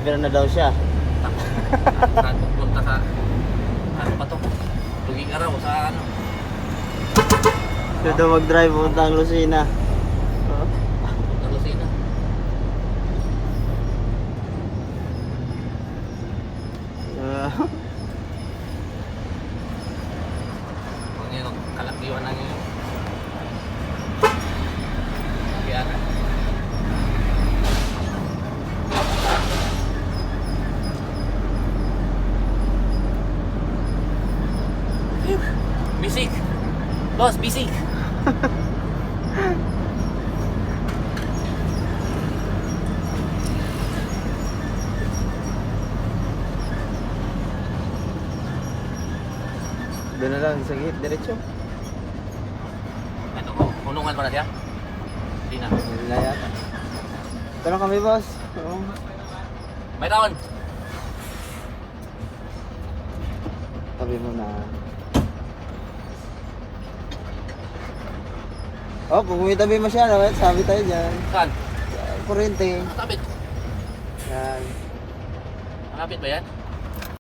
driver na daw siya. Saan pupunta sa... Ano pa to? Tuging araw sa ano? Siya daw mag-drive puntang Lucena. Sa Lucena. Kung yun, kalakiwan na yun. Kalakiwan na. Bisik! Boss, bisik! Doon na lang sa gate, diretso. Ito ko, unungan pa na siya? Hindi na. Wala yata. Ito na kami, boss. Oo. May taon! Tabi mo na. Oh, kung may tabi mo siya, sabi tayo dyan. Saan? Kurente. Nakapit. Yan. Nakapit ba yan?